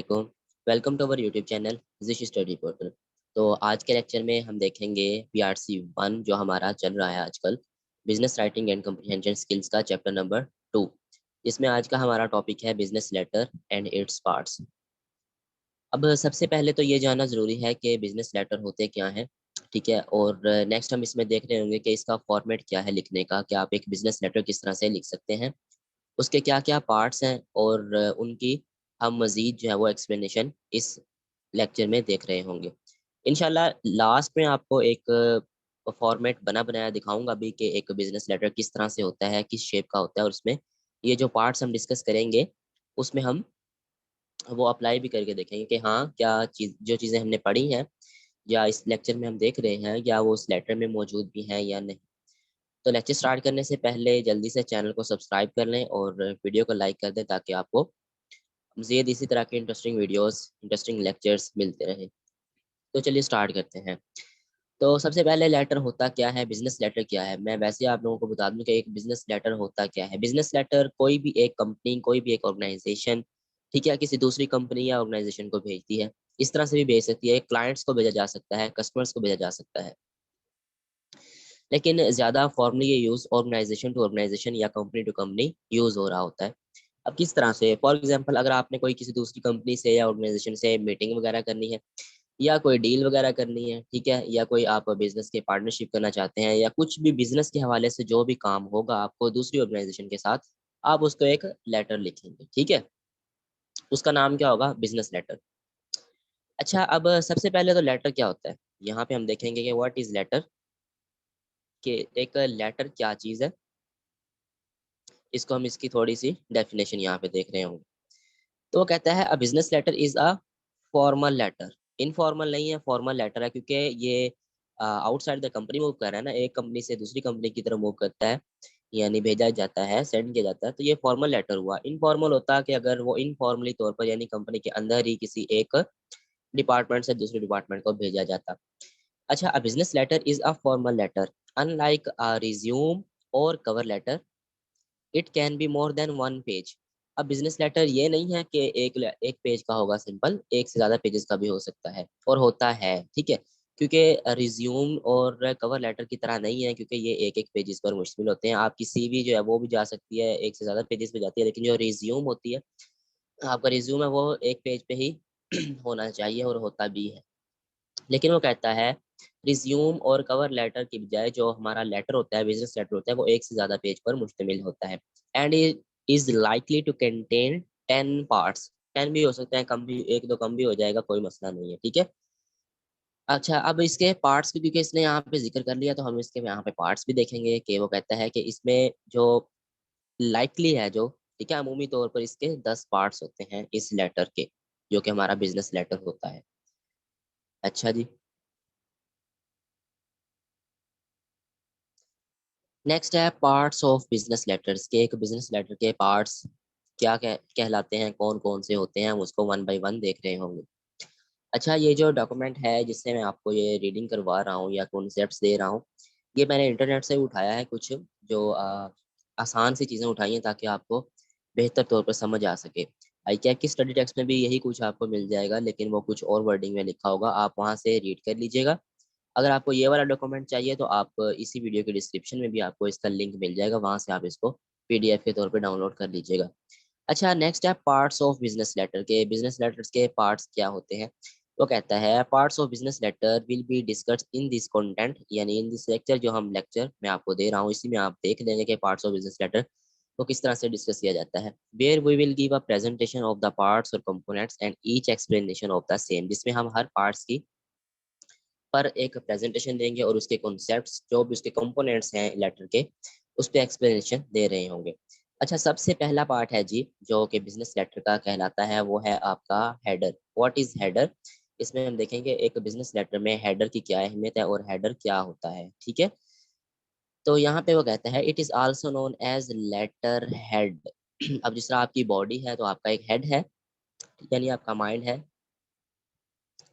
वालेकुम। Welcome to our YouTube channel जिश study portal. तो आज के लेक्चर में हम देखेंगे पीआरसी 1 जो हमारा चल रहा है आजकल, business writing and comprehension skills का चैप्टर नंबर 2। इसमें आज का हमारा टॉपिक है business letter and its parts. अब सबसे पहले तो ये जानना ज़रूरी है कि बिजनेस लेटर होते क्या हैं, ठीक है। और नेक्स्ट हम इसमें देख रहे होंगे कि इसका फॉर्मेट क्या है लिखने का, कि आप एक बिजनेस लेटर किस तरह से लिख सकते हैं, उसके क्या-क्या पार्ट्स हैं और उनकी हम मज़ीद जो है वो एक्सप्लेनेशन इस लेक्चर में देख रहे होंगे। इंशाल्लाह लास्ट में आपको एक फॉर्मेट बना बनाया दिखाऊँगा भी कि एक बिज़नेस लेटर किस तरह से होता है, किस शेप का होता है, और उसमें ये जो पार्ट्स हम डिस्कस करेंगे, उसमें हम वो अप्लाई भी करके देखेंगे कि हाँ, क्या चीज़ जो चीज़ें हमने पढ़ी हैं या इस लेक्चर में हम देख रहे हैं, क्या वो उस लेटर में मौजूद भी हैं या नहीं। तो लेक्चर स्टार्ट करने से पहले जल्दी से चैनल को सब्सक्राइब कर लें और वीडियो को लाइक कर दें ताकि आपको मज़ीद इसी तरह के इंटरेस्टिंग वीडियोस, इंटरेस्टिंग लेक्चर्स मिलते रहें। तो चलिए स्टार्ट करते हैं। तो सबसे पहले लेटर होता क्या है, बिज़नेस लेटर क्या है? मैं वैसे ही आप लोगों को बता दूँ कि एक बिज़नेस लेटर होता क्या है। बिज़नेस लेटर कोई भी एक कंपनी, कोई भी एक ऑर्गेनाइज़ेशन, ठीक है, किसी दूसरी कंपनी या ऑर्गेनाइज़ेशन को भेजती है। इस तरह से भी भेज सकती है, क्लाइंट्स को भेजा जा सकता है, कस्टमर्स को भेजा जा सकता है। लेकिन ज़्यादा फॉर्मली ये यूज़ ऑर्गेनाइज़ेशन टू ऑर्गेनाइज़ेशन या कंपनी टू कंपनी यूज़ हो रहा होता है। अब किस तरह से? फॉर एग्ज़ाम्पल अगर आपने कोई किसी दूसरी कंपनी से या ऑर्गेनाइज़ेशन से मीटिंग वगैरह करनी है या कोई डील वगैरह करनी है, ठीक है? या कोई आप बिज़नेस के पार्टनरशिप करना चाहते हैं या कुछ भी बिज़नेस के हवाले से जो भी काम होगा आपको दूसरी ऑर्गेनाइज़ेशन के साथ, आप उसको एक लेटर लिखेंगे, ठीक है? उसका नाम क्या होगा? Business letter. अच्छा, अब सबसे पहले तो लेटर क्या होता है? यहाँ पे हम देखेंगे कि व्हाट इज़ लेटर, कि एक लेटर क्या चीज़ है? इसको हम इसकी थोड़ी-सी डेफ़िनेशन यहाँ पे देख रहे होंगे। तो वो कहता है a business letter is a formal letter. Informal नहीं है, फॉर्मल लेटर है, क्योंकि ये आउटसाइड द कंपनी मूव कर रहा है ना, एक कंपनी से दूसरी कंपनी की तरफ मूव करता है, यानी भेजा जाता है, सेंड किया जाता है, तो ये फॉर्मल लेटर हुआ। इनफॉर्मल होता कि अगर वो इनफॉर्मली तौर पर यानी कंपनी के अंदर ही किसी एक डिपार्टमेंट से दूसरे डिपार्टमेंट को भेजा जाता। अच्छा, a business letter is a formal letter unlike a resume और cover letter. It can be more than 1 page. अब बिज़नेस लेटर ये नहीं है कि एक पेज का होगा सिंपल, एक से ज़्यादा पेजेज़ का भी हो सकता है और होता है, ठीक है? क्योंकि रिज़्यूम और कवर लेटर की तरह नहीं है, क्योंकि ये एक-एक पेजेज़ पर मुश्तमिल होते हैं। आपकी सीवी जो है वो भी जा सकती है, एक से ज़्यादा पेजेज़ पे जाती है, लेकिन जो रिज़्यूम होती है, आपका रिज़्यूम है वो एक पेज पे ही होना चाहिए और होता भी है। लेकिन वो कहता है रिज़्यूम और कवर लेटर की बजाय जो हमारा लेटर होता है, बिज़नेस लेटर होता है, वो एक से ज़्यादा पेज पर मुश्तमिल होता है। And it is likely to contain 10 parts. 10 भी हो सकते हैं, कम भी, 1-2 कम भी हो जाएगा, कोई मसला नहीं है, ठीक है? अच्छा, अब इसके पार्ट्स भी, क्योंकि इसने यहाँ पे ज़िक्र कर लिया, तो हम इसके यहाँ पे पार्ट्स भी देखेंगे कि वो कहता है कि इसमें जो लाइकली है जो, ठीक है? अमूमी तौर पर इसके 10 पार्ट्स होते हैं इस लेटर के, जो कि हमारा बिज़नेस लेटर होता है। अच्छा जी। नेक्स्ट है पार्ट्स ऑफ बिजनेस लेटर्स, के एक बिजनेस लेटर के पार्ट्स क्या कहलाते हैं, कौन-कौन से होते हैं, हम उसको वन बाय वन देख रहे होंगे। अच्छा, ये जो डॉक्यूमेंट है जिससे मैं आपको ये रीडिंग करवा रहा हूँ या कॉन्सेप्ट्स दे रहा हूँ, ये मैंने इंटरनेट से उठाया है, कुछ जो आसान सी चीज़ें उठाई हैं ताकि आपको बेहतर तौर पर समझ आ सके। आईकैक की स्टडी टेक्स्ट में भी यही कुछ आपको मिल जाएगा, लेकिन वो कुछ और वर्डिंग में लिखा होगा, आप वहाँ से रीड कर लीजिएगा। अगर आपको ये वाला डॉक्यूमेंट चाहिए तो आप इसी वीडियो के डिस्क्रिप्शन में भी आपको इसका लिंक मिल जाएगा, वहाँ से आप इसको पीडीएफ के तौर पे डाउनलोड कर लीजिएगा। अच्छा, नेक्स्ट है पार्ट्स ऑफ बिज़नेस लेटर, के बिज़नेस लेटर्स के पार्ट्स क्या होते हैं? वो कहता है parts of business letter will be discussed in this content, यानी इन दिस लेक्चर, जो हम लेक्चर मैं आपको दे रहा हूँ, इसी में आप देख लेंगे कि पार्ट्स ऑफ बिज़नेस लेटर को किस तरह से डिस्कस किया जाता है। Where we will give a presentation of the parts और components and each explanation of the same, जिसमें हम हर पार्ट्स की पर एक प्रेजेंटेशन देंगे और उसके कॉन्सेप्ट्स जो भी उसके कंपोनेंट्स हैं लेटर के, उस पे एक्सप्लेनेशन दे रहे होंगे। अच्छा, सबसे पहला पार्ट है जी जो कि बिजनेस लेटर का कहलाता है, वो है आपका हेडर। What is header? इसमें हम देखेंगे एक बिजनेस लेटर में हेडर की क्या अहमियत है और हेडर क्या होता है, ठीक है? तो यहाँ पे वो कहता है it is also known as letter head. अब जिस तरह आपकी बॉडी है तो आपका एक हेड है, यानी आपका माइंड है,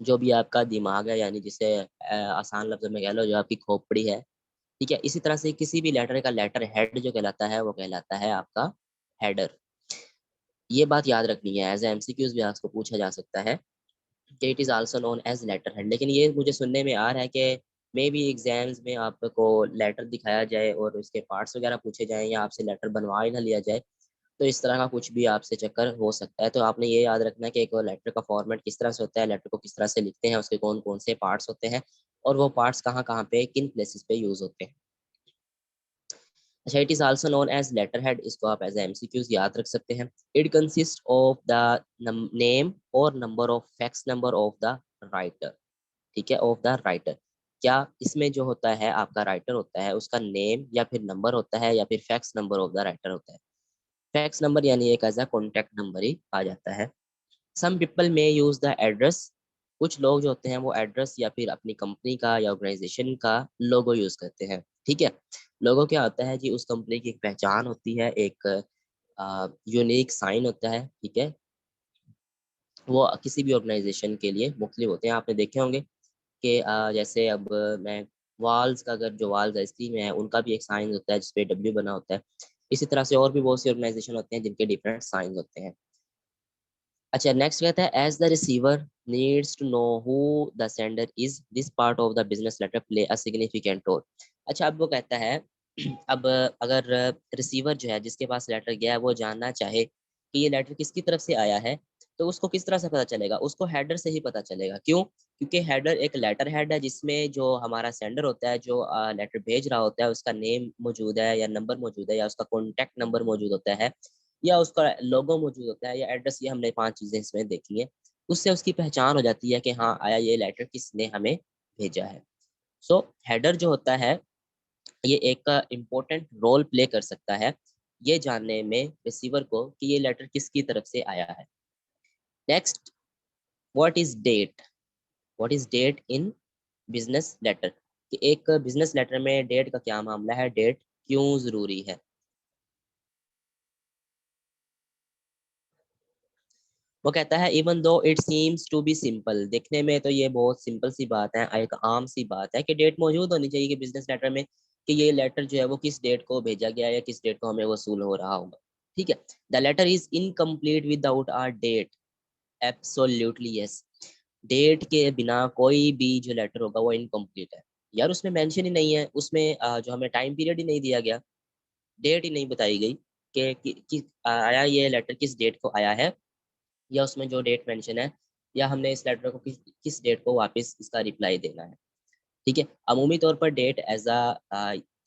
जो भी आपका दिमाग है, यानी जिसे आसान लफ्ज़ों में कह लो जो आपकी खोपड़ी है, ठीक है? इसी तरह से किसी भी लेटर का लेटर हेड जो कहलाता है वो कहलाता है आपका हेडर। ये बात याद रखनी है, एज एमसीक्यूज भी आपको पूछा जा सकता है कि it is also known as letter head. लेकिन ये मुझे सुनने में आ रहा है कि मे बी एग्जाम्स में आपको लेटर दिखाया जाए और उसके पार्ट्स वगैरह पूछे जाएं या आपसे लेटर बनवा ही ना लिया जाए, तो इस तरह का कुछ भी आपसे चक्कर हो सकता है। तो आपने ये याद रखना है कि एक लेटर का फॉर्मेट किस तरह से होता है, लेटर को किस तरह से लिखते हैं, उसके कौन कौन से पार्ट्स होते हैं और वो पार्ट्स कहाँ कहाँ पे किन प्लेसेस पे यूज होते हैं। अच्छा, it is also known as letter head, इसको आप एज एमसीक्यूज याद रख सकते हैं। It consist of the name और number of fax number of the writer. ठीक है, ऑफ द राइटर। क्या इसमें जो होता है आपका राइटर होता है उसका नेम या फिर नंबर होता है या फिर fax number of the writer होता है। फैक्स नंबर यानी एक ऐसा कॉन्टैक्ट नंबर ही आ जाता है। सम पीपल में यूज द एड्रेस, कुछ लोग जो होते हैं वो एड्रेस या फिर अपनी कंपनी का या ऑर्गेनाइजेशन का लोगो यूज करते हैं। ठीक है, लोगो क्या होता है जी, उस कंपनी की एक पहचान होती है, एक यूनिक साइन होता है। ठीक है, वो किसी भी ऑर्गेनाइजेशन के लिए मुख्तलिफ होते हैं। आपने देखे होंगे कि जैसे अब मैं वाल्स का, अगर जो वाल्स आइसक्रीम में है उनका भी एक साइन होता है जिसपे डब्ल्यू बना होता है। इसी तरह से और भी बहुत सी ऑर्गेनाइजेशन होते हैं जिनके डिफरेंट साइन होते हैं। अच्छा, नेक्स्ट कहता है as the receiver needs to know who the sender is, this part of the business letter play a significant role. अच्छा, अब वो कहता है अब अगर रिसीवर जो है जिसके पास लेटर गया है वो जानना चाहे कि ये लेटर किसकी तरफ से आया है, तो उसको किस तरह से पता चलेगा? उसको हेडर से ही पता चलेगा। क्यों? क्योंकि हेडर एक लेटर हेड है जिसमें जो हमारा सेंडर होता है, जो लेटर भेज रहा होता है, उसका नेम मौजूद है या नंबर मौजूद है या उसका कॉन्टैक्ट नंबर मौजूद होता है या उसका लोगो मौजूद होता है या एड्रेस। ये हमने 5 चीज़ें इसमें देखी हैं। उससे उसकी पहचान हो जाती है कि हाँ, आया ये लेटर किसने हमें भेजा है। सो हेडर जो होता है ये एक इम्पोर्टेंट रोल प्ले कर सकता है ये जानने में रिसीवर को कि ये लेटर किसकी तरफ से आया है। Next, what is date? What is date in business letter? कि एक बिजनेस लेटर में डेट का क्या मामला है, डेट क्यों ज़रूरी है? वो कहता है even though it seems to be simple, देखने में तो ये बहुत सिंपल सी बात है, एक आम सी बात है कि डेट मौजूद होनी चाहिए कि बिजनेस लेटर में कि ये लेटर जो है वो किस डेट को भेजा गया है या किस डेट को हमें वसूल हो रहा होगा। ठीक है, the letter is incomplete without our date, absolutely yes. Date के बिना कोई भी जो लेटर होगा वो इनकम्प्लीट है। यार उसमें मेंशन ही नहीं है, उसमें जो हमें टाइम पीरियड ही नहीं दिया गया, डेट ही नहीं बताई गई कि आया ये लेटर किस डेट को आया है, या उसमें जो डेट मेंशन है या हमने इस लेटर को किस डेट को वापस इसका रिप्लाई देना है। ठीक है, अमूमी तौर पर डेट एज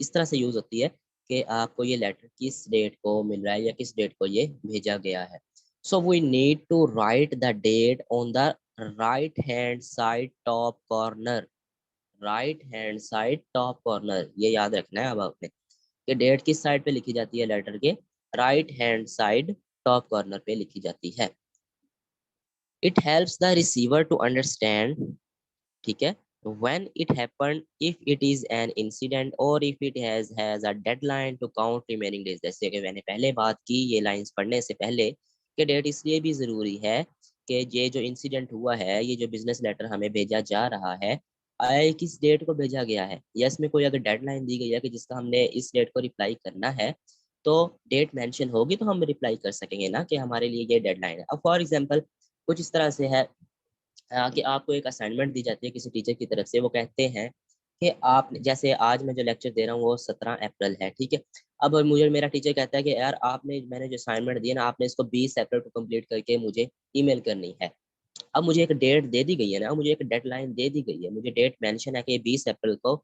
इस तरह से यूज होती है कि आपको ये लेटर किस डेट को मिल रहा है या किस डेट को ये भेजा गया है। So we need to write the date on the right hand side top corner. Right hand side top corner, ये याद रखना है अब आपने कि डेट किस साइड पे लिखी जाती है, लेटर के right hand side top corner पे लिखी जाती है। It helps the receiver to understand, ठीक है, when it happened, if it is an incident or if it has a deadline to count remaining days। जैसे कि मैंने पहले बात की ये लाइंस पढ़ने से पहले कि डेट इसलिए भी ज़रूरी है कि ये जो इंसिडेंट हुआ है, ये जो बिजनेस लेटर हमें भेजा जा रहा है, आए किस डेट को भेजा गया है या इसमें कोई अगर डेडलाइन दी गई है कि जिसका हमने इस डेट को रिप्लाई करना है, तो डेट मेंशन होगी तो हम रिप्लाई कर सकेंगे ना कि हमारे लिए ये डेडलाइन है। अब फॉर एग्जांपल कुछ इस तरह से है कि आपको एक असाइनमेंट दी जाती है किसी टीचर की तरफ से, वो कहते हैं कि आप जैसे आज मैं जो लेक्चर दे रहा हूँ वो 17 अप्रैल है। ठीक है, अब मुझे मेरा टीचर कहता है कि यार आपने मैंने जो असाइनमेंट दिया ना आपने इसको 20 अप्रैल को कंप्लीट करके मुझे ईमेल करनी है। अब मुझे एक डेट दे दी गई है ना, मुझे एक डेडलाइन दे दी गई है, मुझे डेट मेंशन है कि 20 अप्रैल को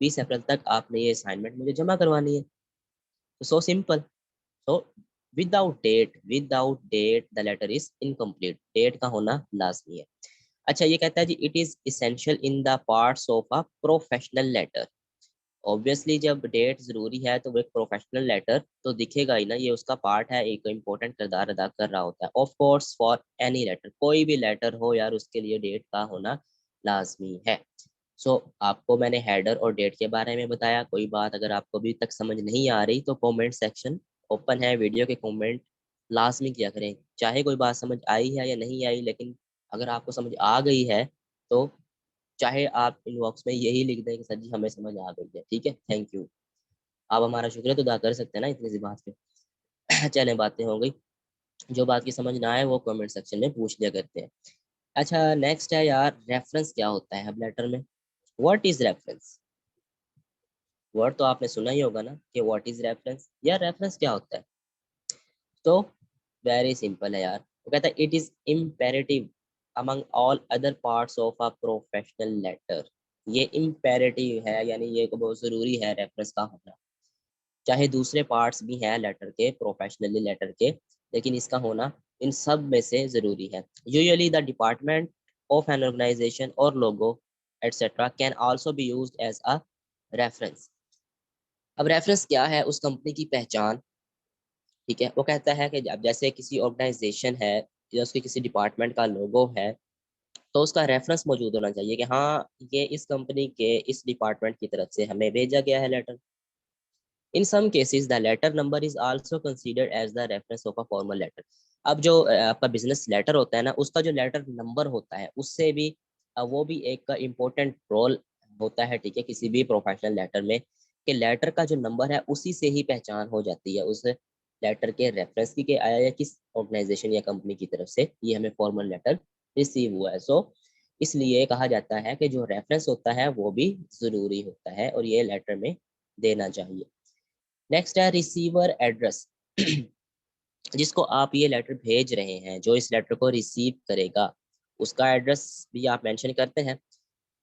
20 अप्रैल तक आपने ये असाइनमेंट मुझे जमा करवानी है। तो so simple. So without date the letter is incomplete, date का होना लाजमी है। अच्छा, ये कहता है जी it is essential in the parts of a professional letter. Obviously जब डेट जरूरी है तो वो एक प्रोफेशनल लेटर तो दिखेगा ही ना, ये उसका पार्ट है, एक इम्पोर्टेंट किरदार अदा कर रहा होता है। Of course for any letter, कोई भी लेटर हो यार उसके लिए डेट का होना लाजमी है। सो आपको मैंने हेडर और डेट के बारे में बताया। कोई बात अगर आपको अभी तक समझ नहीं आ रही तो कमेंट सेक्शन ओपन है, वीडियो के कमेंट लाजमी किया करें, चाहे कोई बात समझ आई है या नहीं आई। लेकिन अगर आपको समझ आ गई है तो चाहे आप इनबॉक्स में यही लिख दें कि सर जी हमें समझ आ गई है। ठीक है, थैंक यू। आप हमारा शुक्रिया तो अदा कर सकते हैं ना इतनी सी बात पे। चलें, बातें हो गई। जो बात की समझ ना आए वो कमेंट सेक्शन में पूछ लिया करते हैं। अच्छा, नेक्स्ट है यार, रेफरेंस क्या होता है अब लेटर में? What is reference? वर्ड तो आपने सुना ही होगा ना कि व्हाट इज रेफरेंस, या रेफरेंस क्या होता है। तो वेरी सिंपल है यार, वो कहता है it is imperative among all other parts of a professional letter. ये इम्पेरेटिव है, यानी ये बहुत जरूरी है रेफरेंस का होना, चाहे दूसरे पार्ट्स भी हैं लेटर के, प्रोफेशनली लेटर के, लेकिन इसका होना इन सब में से जरूरी है। Usually the department of an organisation और logo etcetera can also be used as a reference. अब रेफरेंस क्या है? उस कंपनी की पहचान, ठीक है। वो कहता है कि अब जैसे किसी ऑर्गेनाइजेशन है या उसके किसी डिपार्टमेंट का लोगो है, तो उसका रेफरेंस मौजूद होना चाहिए कि हाँ, ये इस कंपनी के इस डिपार्टमेंट की तरफ से हमें भेजा गया है letter. In some cases the letter number is also considered as the reference of a formal letter. अब जो आपका बिजनेस लेटर होता है ना, उसका जो लेटर नंबर होता है उससे भी वो भी एक इम्पोर्टेंट रोल होता है, ठीक है, किसी भी प्रोफेशनल लेटर में, कि लेटर का जो नंबर है उसी से ही पहचान हो जाती है उस लेटर के रेफरेंस की, कि आया या किस ऑर्गेनाइजेशन या कंपनी की तरफ से ये हमें फॉर्मल लेटर रिसीव हुआ है। सो इसलिए कहा जाता है कि जो रेफरेंस होता है वो भी ज़रूरी होता है और ये लेटर में देना चाहिए। नेक्स्ट है रिसीवर एड्रेस। जिसको आप ये लेटर भेज रहे हैं, जो इस लेटर को रिसीव करेगा, उसका एड्रेस भी आप मेंशन करते हैं।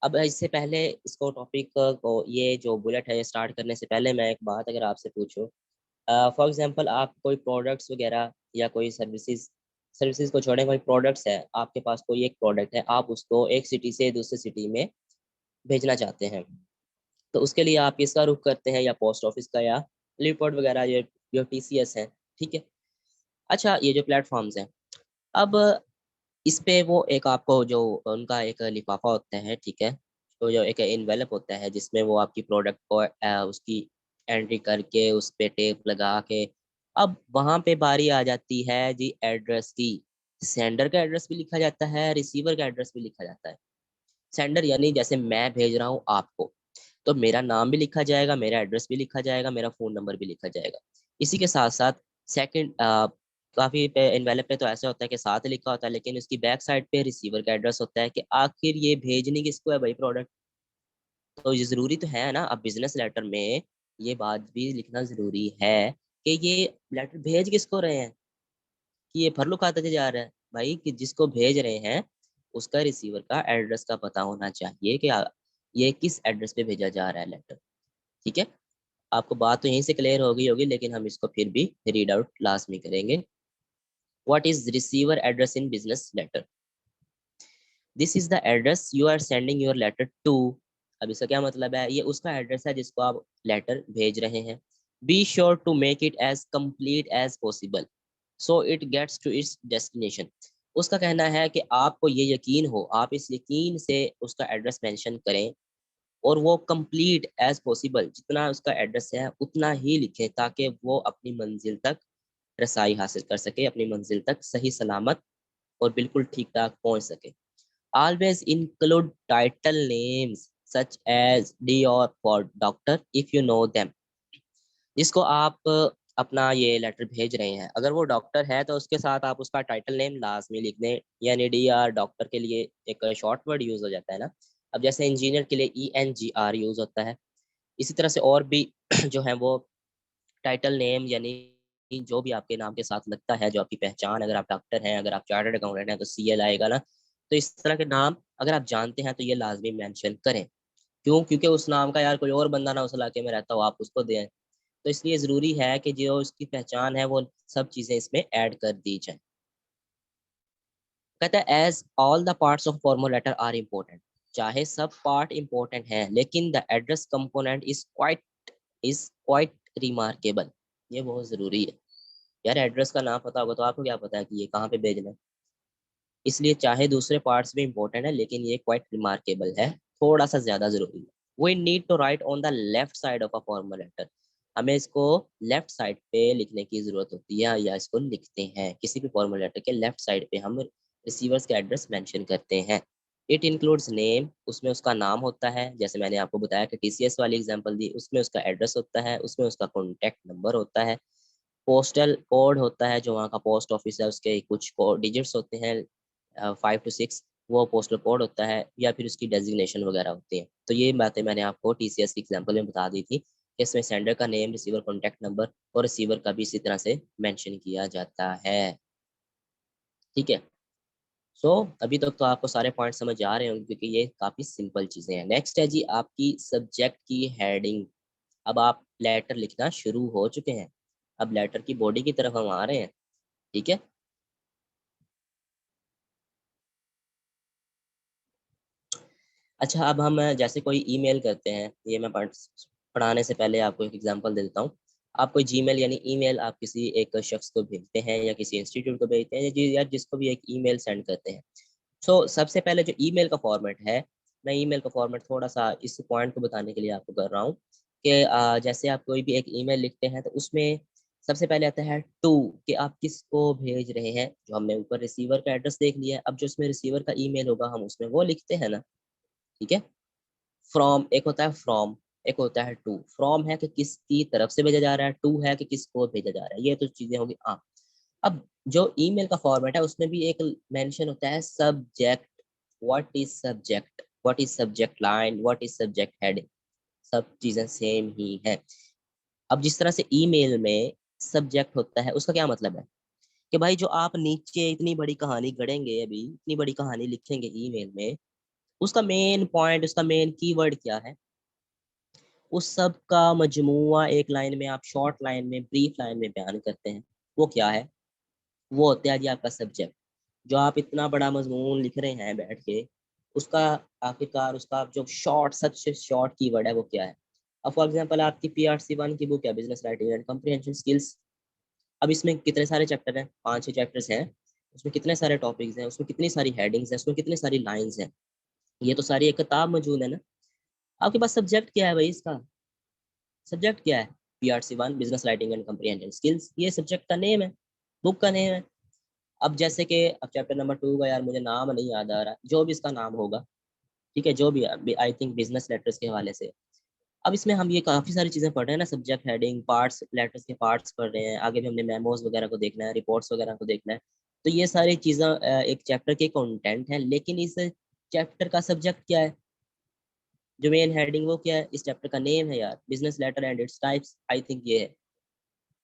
अब इससे पहले इसको टॉपिक को, ये जो बुलेट है ये स्टार्ट करने से पहले मैं एक बात अगर आपसे पूछूं, फॉर एग्जांपल आप कोई प्रोडक्ट्स वगैरह या कोई सर्विसेज, सर्विसेज को छोड़ें, कोई प्रोडक्ट्स है, आपके पास कोई एक प्रोडक्ट है, आप उसको एक सिटी से दूसरी सिटी में भेजना चाहते हैं, तो उसके लिए आप किसका रुख करते हैं? या पोस्ट ऑफिस का, या फ्लिपकार्ट वगैरह, ये जो टीसीएस है, ठीक है। अच्छा, ये जो प्लेटफॉर्म्स हैं, अब इस पे वो एक आपको जो उनका एक लिफाफा होता है, ठीक है, तो जो एक एनवेलप होता है जिसमें वो आपकी प्रोडक्ट को उसकी एंट्री करके उस पे टेप लगा के, अब वहाँ पे बारी आ जाती है जी एड्रेस की। सेंडर का एड्रेस भी लिखा जाता है, रिसीवर का एड्रेस भी लिखा जाता है। सेंडर यानी जैसे मैं भेज रहा हूँ आपको, तो मेरा नाम भी लिखा जाएगा, मेरा एड्रेस भी लिखा जाएगा, मेरा फ़ोन नंबर भी लिखा जाएगा। इसी के साथ-साथ सेकंड काफ़ी पे एनवेलप पे तो ऐसा होता है कि साथ लिखा होता है, लेकिन उसकी बैक साइड पे रिसीवर का एड्रेस होता है कि आखिर ये भेजनी किसको है भाई प्रोडक्ट। तो ये ज़रूरी तो है ना, अब बिज़नेस लेटर में ये बात भी लिखना ज़रूरी है कि ये लेटर भेज किसको रहे हैं, कि ये फर्लू खाता जा रहा है। भाई कि जिसको भेज रहे हैं, उसका रिसीवर का एड्रेस का पता होना चाहिए कि ये किस एड्रेस पे भेजा जा रहा है लेटर, ठीक है? आपको बात तो यहीं से क्लियर हो गई होगी, लेकिन हम इसको फिर भी रीड आउट लास्ट में करेंगे। What is receiver address in business letter? This is the address you are sending your letter to. अब इसका क्या मतलब है? ये उसका एड्रेस है जिसको आप लेटर भेज रहे हैं। Be sure to make it as complete as possible so it gets to its destination. उसका कहना है कि आपको ये यकीन हो, आप इस यकीन से उसका एड्रेस मेंशन करें और वो कंप्लीट एज पॉसिबल, जितना उसका एड्रेस है उतना ही लिखें, ताकि वो अपनी मंजिल तक रसाई हासिल कर सके, अपनी मंजिल तक सही सलामत और बिल्कुल ठीक ठाक पहुंच सके। Always include title names such as D R for doctor if you know them. जिसको आप अपना ये लेटर भेज रहे हैं, अगर वो डॉक्टर है तो उसके साथ आप उसका टाइटल नेम लाजमी लिख दें, यानी डी आर। डॉक्टर के लिए एक शॉर्ट वर्ड यूज हो जाता है ना, अब जैसे इंजीनियर के लिए ENGR यूज होता है, इसी तरह से और भी जो है वो टाइटल नेम, यानी जो भी आपके नाम के साथ लगता है, जो आपकी पहचान, अगर आप डॉक्टर हैं, अगर आप चार्टर्ड अकाउंटेंट हैं तो CL आएगा ना। तो इस तरह के नाम अगर आप जानते हैं तो ये लाजमी मेंशन करें। क्यों? क्योंकि उस नाम का यार कोई और बंदा ना उस इलाके में रहता हो, आप उसको दें। तो इसलिए ज़रूरी है कि जो उसकी पहचान है वो सब चीज़ें इसमें ऐड कर दी जाएँ। कहता है as all the parts of formal letter are important. चाहे सब पार्ट इम्पोर्टेंट हैं, लेकिन the address component is quite remarkable. ये बहुत ज़रूरी है। यार एड्रेस का नाम पता होगा तो आपको क्या पता है कि ये कहाँ पे भेजना है। इसलिए चाहे दूसरे पार्ट्स भी इम्पोर्टेंट है, लेकिन ये क्वाइट रिमार्केबल है, थोड़ा-सा ज़्यादा ज़रूरी है। We need to write on the left side of a formal letter. हमें इसको लेफ्ट साइड पे लिखने की ज़रूरत होती है, या इसको लिखते हैं। किसी भी फॉर्मल लेटर के लेफ्ट साइड पे हम रिसीवर्स का एड्रेस मेंशन करते हैं। इट इंक्लूड्स नेम, उसमें उसका नाम होता है, जैसे मैंने आपको बताया कि TCS वाली एग्ज़ाम्पल दी, उसमें उसका एड्रेस होता है, उसमें उसका कॉन्टैक्ट नंबर होता है, पोस्टल कोड होता है, जो वहाँ का पोस्ट ऑफिस है उसके कुछ डिजिट्स होते हैं 5 to 6, वो पोस्टल कोड होता है, या फिर उसकी डेजिग्नेशन वगैरह होती है। तो ये बातें मैंने आपको टीसीएस की एग्जांपल में बता दी थी कि इसमें सेंडर का नेम, रिसीवर कॉन्टैक्ट नंबर और रिसीवर का भी इसी तरह से मेंशन किया जाता है। ठीक है। सो अभी तक तो आपको सारे पॉइंट समझ आ रहे होंगे, क्योंकि ये काफी सिंपल चीजें हैं। नेक्स्ट है जी आपकी सब्जेक्ट की हेडिंग। अब आप लेटर लिखना शुरू हो चुके हैं, अब लेटर की बॉडी की तरफ हम आ रहे हैं। ठीक है। अच्छा, अब हम जैसे कोई ईमेल करते हैं, ये मैं पढ़ाने से पहले आपको एक एग्जांपल दे देता हूँ। आप कोई जीमेल यानी ईमेल आप किसी एक शख्स को भेजते हैं या किसी इंस्टीट्यूट को भेजते हैं, या जिसको भी एक ईमेल सेंड करते हैं। सो सबसे पहले जो ईमेल का फॉर्मेट है, मैं ईमेल का फॉर्मेट थोड़ा सा इस पॉइंट को बताने के लिए आपको कर रहा हूँ कि जैसे आप कोई भी एक ईमेल लिखते हैं तो उसमें सबसे पहले आता है टू, कि आप किसको भेज रहे हैं। जो हमने ऊपर रिसीवर का एड्रेस देख लिया है, अब जो उसमें रिसीवर का ईमेल होगा हम उसमें वो लिखते हैं ना। ठीक है। फ्रॉम एक होता है, फ्रॉम एक होता है टू। फ्रॉम है कि किसकी तरफ से भेजा जा रहा है, टू है कि किसको भेजा जा रहा है। ये तो चीजें होगी। अब जो ईमेल का फॉर्मेट है उसमें भी एक मेंशन होता है subject. What is subject line, what is subject heading. सब चीजें सेम ही है। अब जिस तरह से ईमेल में सब्जेक्ट होता है, उसका क्या मतलब है कि भाई जो आप नीचे इतनी बड़ी कहानी गढ़ेंगे, अभी इतनी बड़ी कहानी लिखेंगे ईमेल में, उसका मेन पॉइंट, उसका मेन कीवर्ड क्या है, उस सब का मजमुआ एक लाइन में, आप शॉर्ट लाइन में, ब्रीफ लाइन में बयान करते हैं। वो क्या है? वो होता है जी आपका सब्जेक्ट। जो आप इतना बड़ा मजमून लिख रहे हैं बैठ के, उसका आखिरकार उसका जो शॉर्ट, सबसे शॉर्ट कीवर्ड है वो क्या है। अब फॉर एग्जांपल आपकी PRC 1 की बुक है, business writing and comprehension skills. अब इसमें कितने सारे चैप्टर हैं? 5-6 चैप्टर्स हैं। उसमें कितने सारे टॉपिक्स हैं, उसमें कितनी सारी हेडिंग्स हैं, उसमें कितनी सारी लाइंस हैं। ये तो सारी एक किताब मौजूद है ना। आपके पास सब्जेक्ट क्या है भाई इसका? सब्जेक्ट क्या है? PRC 1 business writing and comprehension skills, ये सब्जेक्ट का नेम है, बुक का नेम है। अब जैसे कि अब चैप्टर नंबर 2 का यार मुझे नाम नहीं याद आ रहा, जो भी इसका नाम होगा, ठीक है, जो भी, आई थिंक बिजनेस लेटर्स के हवाले से। अब इसमें हम ये काफ़ी सारी चीज़ें पढ़ रहे हैं ना, सब्जेक्ट हेडिंग, पार्ट्स, लेटर्स के पार्ट्स पढ़ रहे हैं, आगे भी हमने मेमोज वगैरह को देखना है, रिपोर्ट्स वगैरह को देखना है। तो ये सारी चीज़ें एक चैप्टर के कंटेंट है, लेकिन इस चैप्टर का सब्जेक्ट क्या है, जो मेन हेडिंग वो क्या है, इस चैप्टर का नेम है यार, business letter and its types, I think ये है।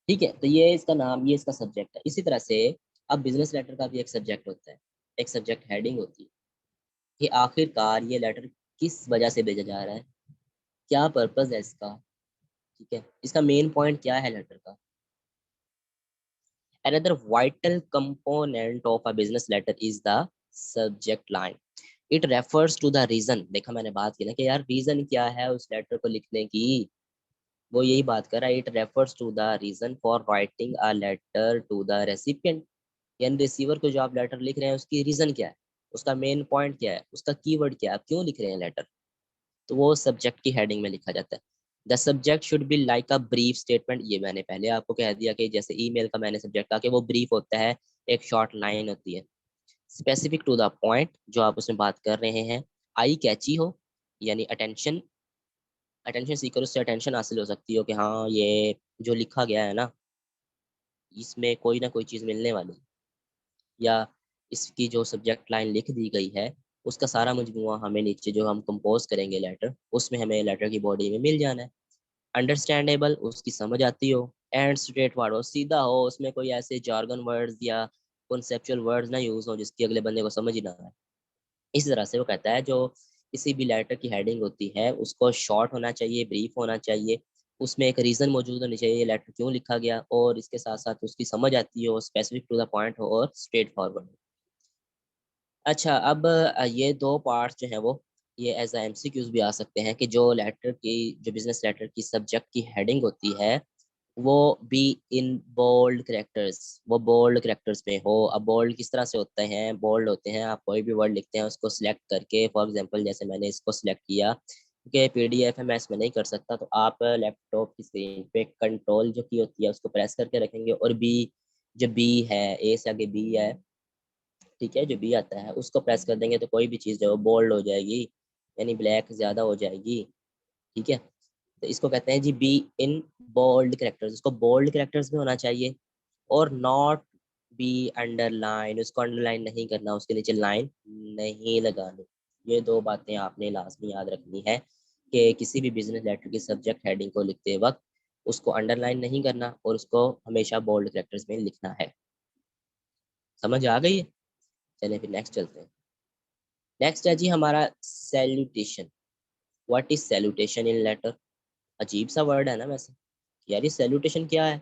ठीक है, तो ये इसका नाम, ये इसका सब्जेक्ट है। इसी तरह से अब बिजनेस लेटर का भी एक सब्जेक्ट होता है, एक सब्जेक्ट हेडिंग होती है कि आखिरकार ये लेटर किस वजह से भेजा जा रहा है, क्या पर्पस है इसका। ठीक है, इसका मेन पॉइंट क्या है लेटर का। Another vital component of a business letter is the subject line. It refers to the reason. देखा मैंने बात की ना कि यार रीजन क्या है उस लेटर को लिखने की, वो यही बात कर रहा है। It refers to the reason for writing a letter to the recipient. यानी रिसीवर को जो आप लेटर लिख रहे हैं उसकी रीजन क्या है, उसका मेन पॉइंट क्या है, उसका कीवर्ड क्या है, आप क्यों लिख रहे हैं लेटर। तो वो सब्जेक्ट की हेडिंग में लिखा जाता है। The subject should be like a brief statement. ये मैंने पहले आपको कह दिया कि जैसे ईमेल का मैंने सब्जेक्ट कहा कि वो ब्रीफ होता है, एक शॉर्ट लाइन होती है। स्पेसिफिक टू द पॉइंट, जो आप उसमें बात कर रहे हैं। आई कैची हो, यानी अटेंशन, अटेंशन सीकर, उससे अटेंशन हासिल हो सकती हो कि हाँ ये जो लिखा गया है ना, इसमें कोई ना कोई चीज़ मिलने वाली है। या इसकी जो सब्जेक्ट लाइन लिख दी गई है, उसका सारा मजमूआ हमें नीचे जो हम कंपोज करेंगे लेटर, उसमें हमें लेटर की बॉडी में मिल जाना है। अंडरस्टैंडेबल, उसकी समझ आती हो। एंड स्ट्रेट फॉरवर्ड हो, सीधा हो, उसमें कोई ऐसे जार्गन वर्ड्स या कॉन्सेप्चुअल वर्ड्स ना यूज हो जिसकी अगले बंदे को समझ ही ना आए। इस तरह से वो कहता है जो किसी भी लेटर की हेडिंग होती है उसको शॉर्ट होना चाहिए, ब्रीफ होना चाहिए, उसमें एक रीजन मौजूद होनी चाहिए ये लेटर क्यों लिखा गया, और इसके साथ साथ उसकी समझ आती हो, स्पेसिफिक टू द पॉइंट हो और स्ट्रेट फॉरवर्ड हो। अच्छा, अब ये दो पार्ट्स जो हैं वो ये एज MCQs भी आ सकते हैं कि जो लेटर की, जो बिजनेस लेटर की सब्जेक्ट की हेडिंग होती है वो बी इन बोल्ड करेक्टर्स, वो बोल्ड करेक्टर्स में हो। अब बोल्ड किस तरह से होते हैं? बोल्ड होते हैं, आप कोई भी वर्ड लिखते हैं उसको सिलेक्ट करके, फॉर एग्जांपल जैसे मैंने इसको सिलेक्ट किया क्योंकि PDF है मैं इसमें नहीं कर सकता, तो आप लैपटॉप की स्क्रीन पे कंट्रोल जो की होती है उसको प्रेस करके रखेंगे, और बी, जो बी है, ए से आगे बी है, ठीक है, जो बी आता है उसको प्रेस कर देंगे तो कोई भी चीज़ जो बोल्ड हो जाएगी, यानी ब्लैक ज़्यादा हो जाएगी। ठीक है। तो इसको कहते हैं जी बी इन बोल्ड कैरेक्टर्स, उसको बोल्ड कैरेक्टर्स में होना चाहिए, और नॉट बी अंडरलाइन, उसको अंडरलाइन नहीं करना, उसके नीचे लाइन नहीं लगानी। ये दो बातें आपने लाजमी याद रखनी है कि किसी भी बिजनेस लेटर की सब्जेक्ट हेडिंग को लिखते वक्त उसको अंडरलाइन नहीं करना और उसको हमेशा बोल्ड कैरेक्टर्स में लिखना है। समझ आ गई है? चलिए फिर नेक्स्ट चलते हैं। नेक्स्ट है जी हमारा salutation. What is salutation in letter? अजीब सा वर्ड है ना वैसे, यार ये सैल्यूटेशन क्या है?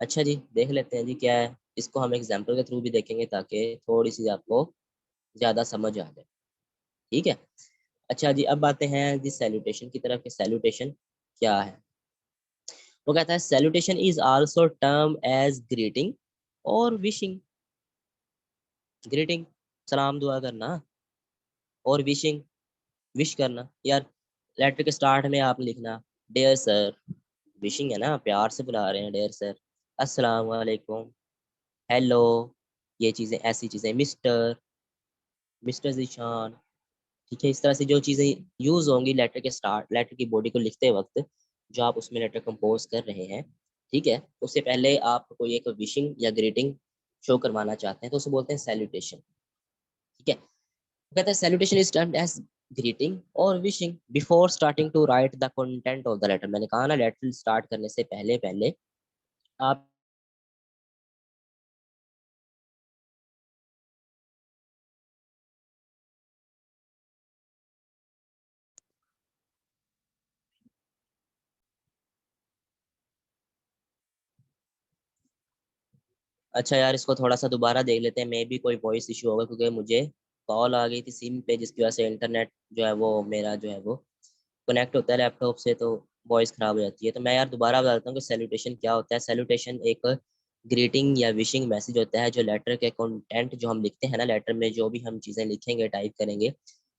अच्छा जी देख लेते हैं जी क्या है। इसको हम एग्जाम्पल के थ्रू भी देखेंगे ताकि थोड़ी सी आपको ज़्यादा समझ आ जाए। ठीक है। अच्छा जी अब आते हैं जी सैल्यूटेशन की तरफ। सैल्यूटेशन क्या है? वो कहता है salutation is also term as greeting और विशिंग। ग्रीटिंग सलाम दुआ करना, और विशिंग विश करना। यार लेटर के स्टार्ट में आपने लिखना डियर सर, विशिंग है ना, प्यार से बुला रहे हैं डियर सर, अस्सलाम वालेकुम, हेलो, ये चीज़ें ऐसी चीज़ें, मिस्टर, मिस्टर जीशान। ठीक है, इस तरह से जो चीज़ें यूज़ होंगी लेटर के स्टार्ट, लेटर की बॉडी को लिखते वक्त, जो आप उसमें लेटर कंपोज कर रहे हैं, ठीक है, उससे पहले आप कोई एक विशिंग या ग्रीटिंग शो करवाना चाहते हैं तो उसे बोलते हैं सैल्यूटेशन। ठीक है। कहता है salutation is termed as greeting और wishing before starting to write the content of the letter. मैंने कहा ना लेटर स्टार्ट करने से पहले पहले आप अच्छा यार इसको थोड़ा सा दोबारा देख लेते हैं, मे भी कोई वॉइस इशू होगा क्योंकि मुझे कॉल आ गई थी सिम पे जिसकी वजह से इंटरनेट जो है वो मेरा जो है वो कनेक्ट होता है लैपटॉप से, तो वॉइस खराब हो जाती है। तो मैं यार दोबारा बताता हूँ कि सैल्यूटेशन क्या होता है। सैल्यूटेशन एक ग्रीटिंग या विशिंग मैसेज होता है जो लेटर के कंटेंट जो हम लिखते हैं ना, लेटर में जो भी हम चीज़ें लिखेंगे टाइप करेंगे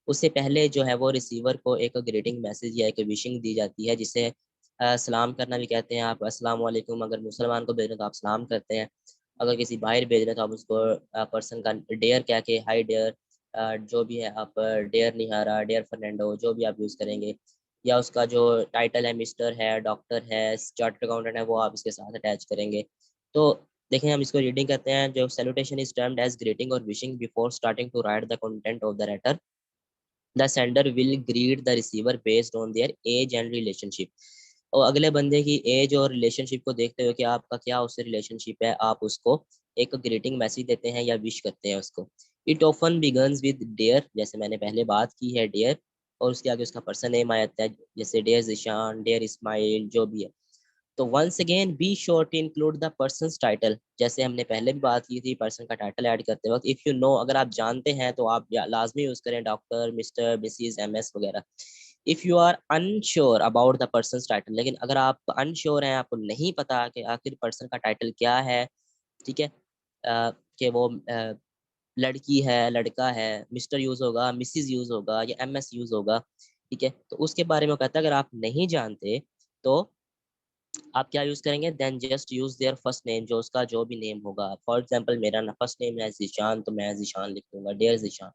उससे पहले जो है वो रिसीवर को एक ग्रीटिंग मैसेज या एक विशिंग दी जाती है जिसे सलाम करना भी कहते हैं। आप अस्सलाम वालेकुम अगर मुसलमान को भेज रहे हैं तो आप सलाम करते हैं, अगर किसी बाहर भेज रहे हैं तो आप उसको पर्सन का डेयर क्या के हाय डेयर, जो भी है आप डेयर निहारा, डेयर फर्नांडो, जो भी आप यूज़ करेंगे, या उसका जो टाइटल है मिस्टर है, डॉक्टर है, चार्टर्ड अकाउंटेंट है, वो आप इसके साथ अटैच करेंगे। तो देखें हम इसको रीडिंग करते हैं। जो salutation is termed as greeting और wishing before starting to write the content of the letter. The sender will greet the receiver based on their age and relationship. और अगले बंदे की एज और रिलेशनशिप को देखते हुए कि आपका क्या उससे रिलेशनशिप है, आप उसको एक ग्रीटिंग मैसेज देते हैं या विश करते हैं उसको। It often begins with dear, जैसे मैंने पहले बात की है डेयर, और उसके आगे उसका पर्सन नेम आ जाता है, जैसे डेयर जिशान, डेयर इस्माइल, जो भी है। तो once again be sure to include the person's title, जैसे हमने पहले भी बात की थी पर्सन का टाइटल ऐड करते वक्त। इफ़ यू नो, अगर आप जानते हैं तो आप लाजमी यूज़ करें डॉक्टर, मिस्टर, मिसिज, एमएस वगैरह। If you are unsure about the person's title, लेकिन अगर आप अनश्योर हैं, आपको नहीं पता कि आखिर पर्सन का टाइटल क्या है, ठीक है, कि वो लड़की है, लड़का है, मिस्टर यूज़ होगा, मिसिज यूज़ होगा या एमएस यूज़ होगा, ठीक है, तो उसके बारे में वो कहता है अगर आप नहीं जानते तो आप क्या यूज करेंगे, then just use their first name, जो उसका जो भी नेम होगा। फॉर एग्जांपल मेरा ना फर्स्ट नेम है जीशान, तो मैं जीशान लिख दूंगा, डियर जीशान।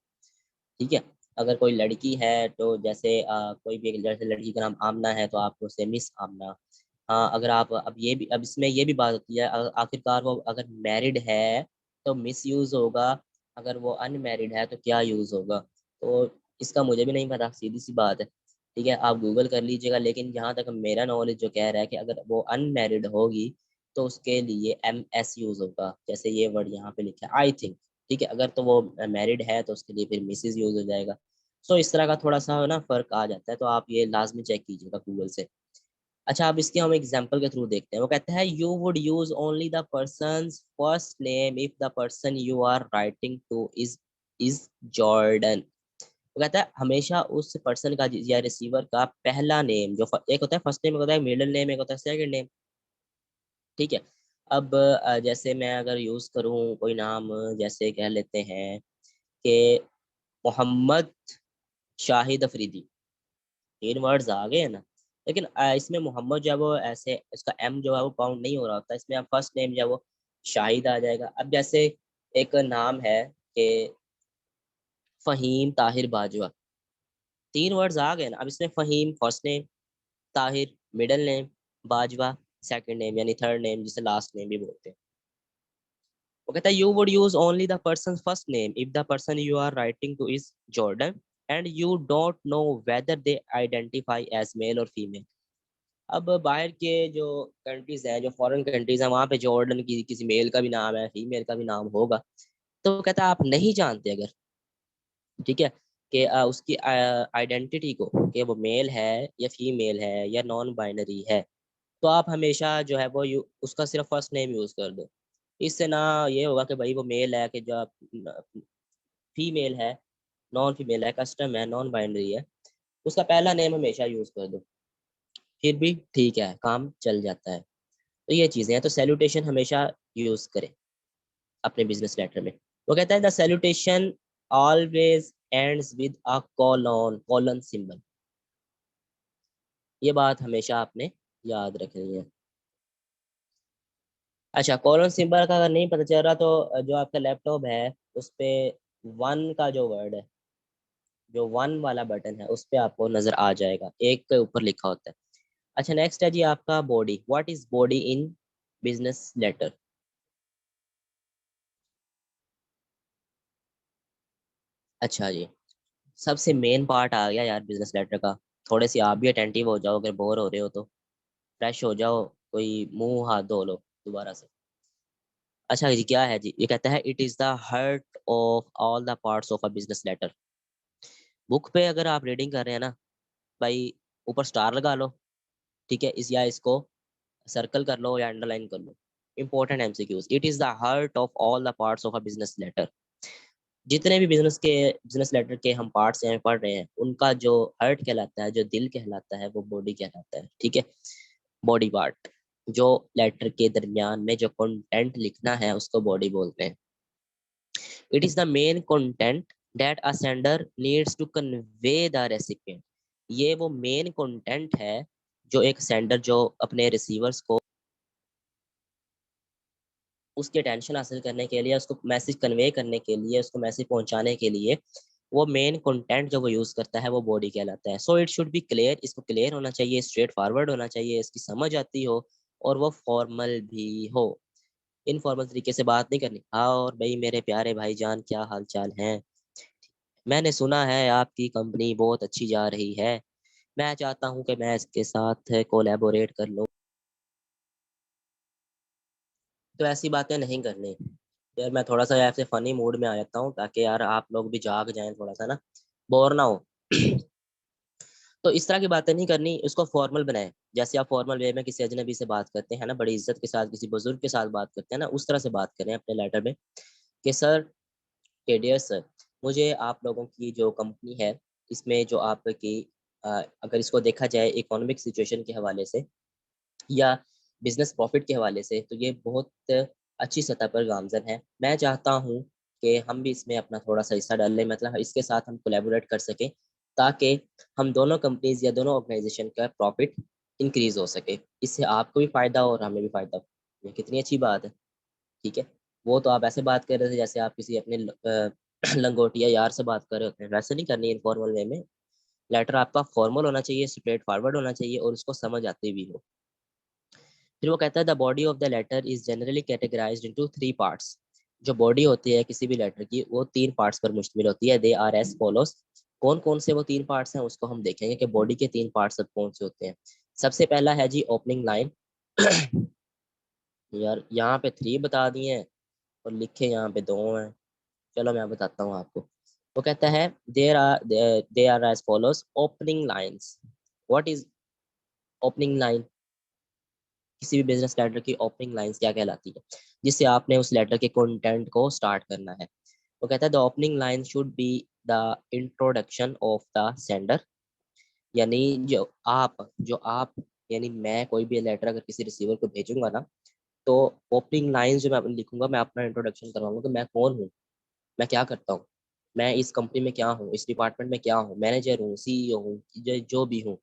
ठीक है। अगर कोई लड़की है तो जैसे कोई भी जैसे लड़की का नाम आमना है तो आप उसे मिस आमना। हाँ अगर आप अब ये भी, अब इसमें ये भी बात होती है आखिरकार वो अगर मैरिड है तो मिस यूज होगा, अगर वो अनमैरिड है तो क्या यूज होगा। तो इसका मुझे भी नहीं पता, सीधी सी बात है। ठीक है, आप गूगल कर लीजिएगा, लेकिन जहाँ तक मेरा नॉलेज जो कह रहा है कि अगर वो अनमैरिड होगी तो उसके लिए एम एस यूज होगा, जैसे ये वर्ड यहाँ पे लिखा है आई थिंक। ठीक है, अगर तो वो मैरिड है तो उसके लिए फिर मिसेज यूज हो जाएगा। सो इस तरह का थोड़ा सा ना फर्क आ जाता है, तो आप ये लाजमी चेक कीजिएगा गूगल से। अच्छा अब इसके हम एग्जांपल के थ्रू देखते हैं। वो कहता है you would use only the person first name if the person you are writing to is Jordan. वो कहता है हमेशा उस पर्सन का या रिसीवर का पहला नेम जो एक होता है फर्स्ट नेम, एक होता है मिडिल नेम, एक होता है सेकंड नेम। ठीक है। अब जैसे मैं अगर यूज करूँ कोई नाम, जैसे कह लेते हैं कि मोहम्मद शाहिद अफरीदी, तीन वर्ड्स आ गए हैं ना, लेकिन इसमें मोहम्मद जो है वो ऐसे इसका एम जो है वो काउंट नहीं हो रहा होता, इसमें अब फर्स्ट नेम जो है वो शाहिद आ जाएगा। अब जैसे एक नाम है कि फ़हीम ताहिर बाजवा, तीन वर्ड्स आ गए ना, अब इसमें Faheem first name, Tahir middle name, Bajwa second name यानी थर्ड नेम जिसे लास्ट नेम भी बोलते हैं। वो कहता है you would use only the person first name if the person you are writing to is Jordan and you don't know whether they identify as male और female. अब बाहर के जो कंट्रीज हैं, जो फॉरेन कंट्रीज हैं, वहाँ पे जॉर्डन की किसी मेल का भी नाम है, फीमेल का भी नाम होगा। तो वो कहता है आप नहीं जानते अगर, ठीक है, कि उसकी आइडेंटिटी को, कि वो मेल है या फीमेल है या नॉन बाइनरी है, तो आप हमेशा जो है वो उसका सिर्फ फर्स्ट नेम यूज कर दो। इससे ना ये होगा कि भाई वो मेल है कि जो आप, फीमेल है, नॉन फीमेल है, कस्टम है, नॉन बाइनरी है, उसका पहला नेम हमेशा यूज कर दो, फिर भी ठीक है, काम चल जाता है। तो ये चीजें हैं, तो सैल्यूटेशन हमेशा यूज करें अपने बिजनेस लेटर में। वो कहता है the salutation always ends with a colon symbol. ये बात हमेशा आपने याद रखनी है। अच्छा, कॉलन सिंबल का अगर नहीं पता चल रहा तो जो आपका लैपटॉप है उस पे वन का जो वर्ड है, जो वन वाला बटन है उस पे आपको नजर आ जाएगा, एक के ऊपर लिखा होता है। अच्छा, नेक्स्ट है जी आपका body. What is body in business letter? अच्छा जी, सबसे मेन पार्ट आ गया यार बिजनेस लेटर का। थोड़े से आप भी अटेंटिव हो जाओ, अगर बोर हो रहे हो तो फ्रेश हो जाओ, कोई मुंह हाथ धो लो दोबारा से। अच्छा जी, क्या है जी? ये कहता है it is the heart of all the parts of a business letter. Book पे अगर आप रीडिंग कर रहे हैं ना भाई, ऊपर स्टार लगा लो, ठीक है, इस या इसको सर्कल कर लो या अंडरलाइन कर लो। Important MCQs. It is the heart of all the parts of a business letter. जितने भी बिजनेस लेटर के हम पार्ट्स यहाँ पढ़ रहे हैं, उनका जो हार्ट कहलाता है, जो दिल कहलाता है, वो बॉडी कहलाता है, ठीक है। बॉडी पार्ट, जो लेटर के दरमियान में जो कंटेंट लिखना है उसको बॉडी बोलते हैं। It is the main content that a sender needs to convey the recipient. ये वो मेन कंटेंट है जो एक सेंडर, जो अपने रिसीवर्स को उसकी अटेंशन हासिल करने के लिए, उसको मैसेज कन्वे करने के लिए, उसको मैसेज पहुंचाने के लिए, वो मेन कंटेंट जो वो यूज करता है वो बॉडी कहलाता है। So it should B clear, इसको क्लियर होना चाहिए, स्ट्रेट फॉरवर्ड होना चाहिए, इसकी समझ आती हो और वो फॉर्मल भी हो। इनफॉर्मल तरीके से बात नहीं करनी। हाँ और भाई मेरे प्यारे भाईजान, क्या हाल चाल है? मैंने सुना है आपकी कंपनी बहुत अच्छी जा रही है, मैं चाहता हूँ कि मैं इसके साथ कोलैबोरेट कर लूँ। तो ऐसी बातें नहीं करनी यार। मैं थोड़ा सा ऐसे फनी मूड में आ जाता हूँ ताकि यार आप लोग भी जाग जाएं, थोड़ा सा ना बोर ना हो। तो इस तरह की बातें नहीं करनी, उसको फॉर्मल बनाएं। जैसे आप फॉर्मल वे में किसी अजनबी से बात करते हैं ना, बड़ी इज्जत के साथ किसी बुजुर्ग के साथ बात करते हैं ना, उस तरह से बात करें अपने लेटर में कि सर, के डियर सर, मुझे आप लोगों की जो कंपनी है इसमें जो आपकी, अगर इसको देखा जाए इकोनॉमिक सिचुएशन के हवाले से या बिजनेस प्रॉफिट के हवाले से, तो ये बहुत अच्छी सतह पर गामजन है। मैं चाहता हूँ कि हम भी इसमें अपना थोड़ा सा हिस्सा डाल लें, मतलब इसके साथ हम कोलैबोरेट कर सकें, ताकि हम दोनों कंपनीज या दोनों ऑर्गेनाइजेशन का प्रॉफिट इंक्रीज हो सके। इससे आपको भी फायदा हो और हमें भी फायदा हो। ये कितनी अच्छी बात है, ठीक है। वो तो आप ऐसे बात कर रहे थे जैसे आप किसी अपने लंगोटिया यार से बात कर रहे होते हैं, वैसे नहीं करनी, इनफॉर्मल वे में। लेटर आपका फॉर्मल होना चाहिए, स्ट्रेट फॉरवर्ड होना चाहिए और उसको समझ आती भी हो। फिर वो कहता है the body of the letter is generally categorised into three parts. जो बॉडी होती है किसी भी लेटर की, वो तीन पार्ट्स पर मुश्तमिल होती है। They are as follows. कौन कौन से वो तीन पार्ट्स हैं उसको हम देखेंगे कि बॉडी के तीन पार्ट्स कौन से होते हैं। सबसे पहला है जी ओपनिंग लाइन। यार यहाँ पे थ्री बता दिए हैं और लिखे यहाँ पे दो हैं। चलो मैं बताता हूँ आपको। वो कहता है they are as follows opening lines. What is opening line? किसी भी बिजनेस लेटर की ओपनिंग लाइंस क्या कहलाती है? जिससे आपने उस लेटर के कंटेंट को स्टार्ट करना है। वो कहता है the opening line should be the introduction of the sender. यानी जो आप यानी मैं कोई भी लेटर अगर किसी रिसीवर को भेजूंगा ना, तो ओपनिंग लाइन जो मैं लिखूंगा, मैं अपना इंट्रोडक्शन करवाऊंगा कि मैं कौन हूँ, मैं क्या करता हूँ, मैं इस कंपनी में क्या हूँ, इस डिपार्टमेंट में क्या हूँ, मैनेजर हूँ, सीईओ हूँ, जो भी हूँ।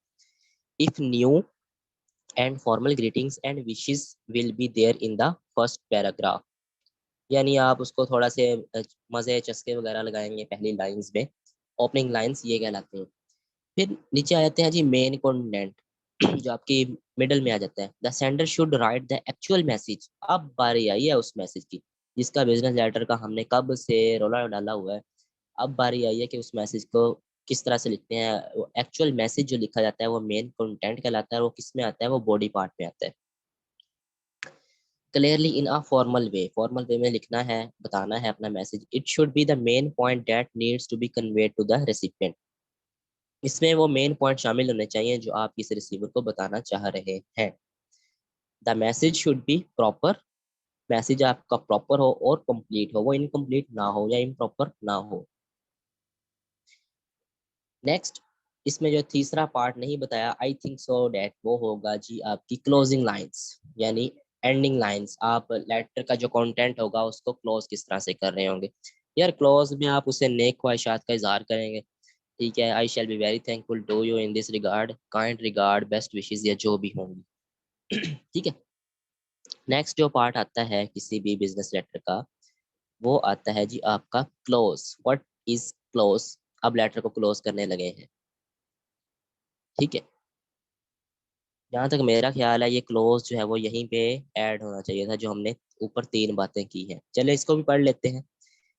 If new and formal greetings and wishes will be there in the first paragraph. यानी आप उसको थोड़ा से मजे चस्के वगैरह लगाएंगे पहली लाइंस में। ओपनिंग लाइंस ये कहलाते हैं। फिर नीचे आ जाते हैं जी मेन कंटेंट। जो आपकी मिडल में आ जाता है। The sender should write the actual message. अब बारी आई है उस मैसेज की जिसका बिजनेस लेटर का हमने कब से रोला डाला हुआ है। अब बारी आई है कि उस मैसेज को किस तरह से लिखते हैं। वो एक्चुअल मैसेज जो लिखा जाता है वो मेन कंटेंट कहलाता है, वो किस में आता है, वो बॉडी पार्ट में आता है। Clearly in a formal way में लिखना है, बताना है अपना message. It should be the main point that needs to be conveyed to the recipient. इसमें वो मेन पॉइंट शामिल होने चाहिए जो आप किसी रिसीवर को बताना चाह रहे हैं। The message should be proper. Message आपका प्रॉपर हो और कंप्लीट हो, वो इनकम्प्लीट ना हो या इम्प्रॉपर ना हो। नेक्स्ट, इसमें जो तीसरा पार्ट नहीं बताया, आई थिंक सो डैट, वो होगा जी आपकी क्लोजिंग लाइंस यानी एंडिंग लाइंस। आप लेटर का जो कंटेंट होगा उसको क्लोज किस तरह से कर रहे होंगे। यार क्लोज में आप उसे नेक ख्वाहिशात का इजहार करेंगे, ठीक है। I shall be very thankful to you in this regard, kind regard, best wishes, या जो भी होंगी। ठीक है। नेक्स्ट जो पार्ट आता है किसी भी बिजनेस लेटर का, वो आता है जी आपका क्लोज। What is close. अब लेटर को क्लोज करने लगे हैं, ठीक है। जहाँ तक मेरा ख्याल है ये क्लोज जो है वो यहीं पे ऐड होना चाहिए था, जो हमने ऊपर तीन बातें की हैं। चले इसको भी पढ़ लेते हैं।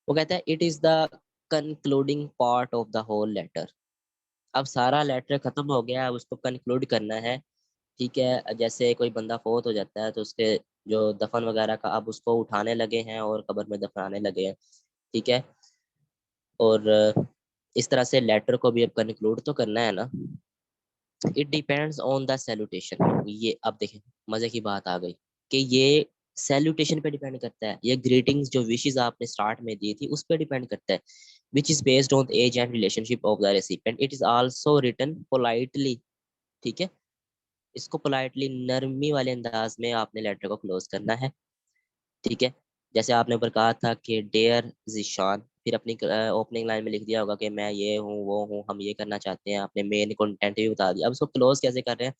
वो कहता है it is the concluding part of the whole letter. अब सारा लेटर खत्म हो गया, अब उसको कंक्लूड करना है, ठीक है। जैसे कोई बंदा फोत हो जाता है तो उसके जो दफन वगैरह का अब उसको उठाने लगे हैं और कब्र में दफनाने लगे हैं, ठीक है। और इस तरह से लेटर को भी अब कंक्लूड तो करना है ना। It depends on the salutation. ये अब देखें, मजे की बात आ गई कि ये सैल्यूटेशन पे डिपेंड करता है। ये ग्रीटिंग्स जो विशेस आपने स्टार्ट में दी थी उस पर डिपेंड करता है। Which is based on age and relationship of the recipient. It is also written politely, ठीक है। इसको पोलाइटली नरमी वाले अंदाज में आपने लेटर को क्लोज करना है, ठीक है। जैसे आपने ऊपर कहा था कि डेयर जिशान, फिर अपनी ओपनिंग लाइन में लिख दिया होगा कि मैं ये हूँ वो हूँ, हम ये करना चाहते हैं। आपने मेन कंटेंट भी बता दिया। अब इसको क्लोज कैसे कर रहे हैं।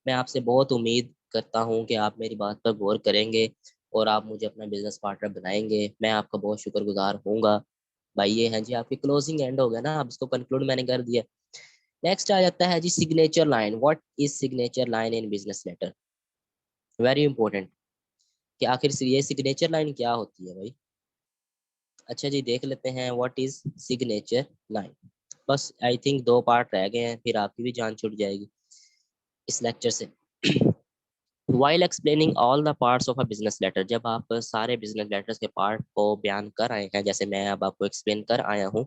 मैं आपसे बहुत उम्मीद करता हूँ कि आप मेरी बात पर गौर करेंगे और आप मुझे अपना बिजनेस पार्टनर बनाएंगे। मैं आपका बहुत शुक्रगुजार हूँगा। भाई ये है जी आपकी क्लोजिंग एंड हो गया ना। अब इसको कंक्लूड मैंने कर दिया। नेक्स्ट आ जाता है जी signature line. What is signature line in business letter. Very important कि आखिर से ये सिग्नेचर लाइन क्या होती है भाई। अच्छा जी, देख लेते हैं व्हाट इज सिग्नेचर लाइन। बस आई थिंक दो पार्ट रह गए हैं, फिर आपकी भी जान छूट जाएगी इस लेक्चर से। While explaining all the parts of a business letter, जब आप सारे बिजनेस लेटर्स के पार्ट को बयान कर आए हैं, जैसे मैं अब आपको एक्सप्लेन कर आया हूँ,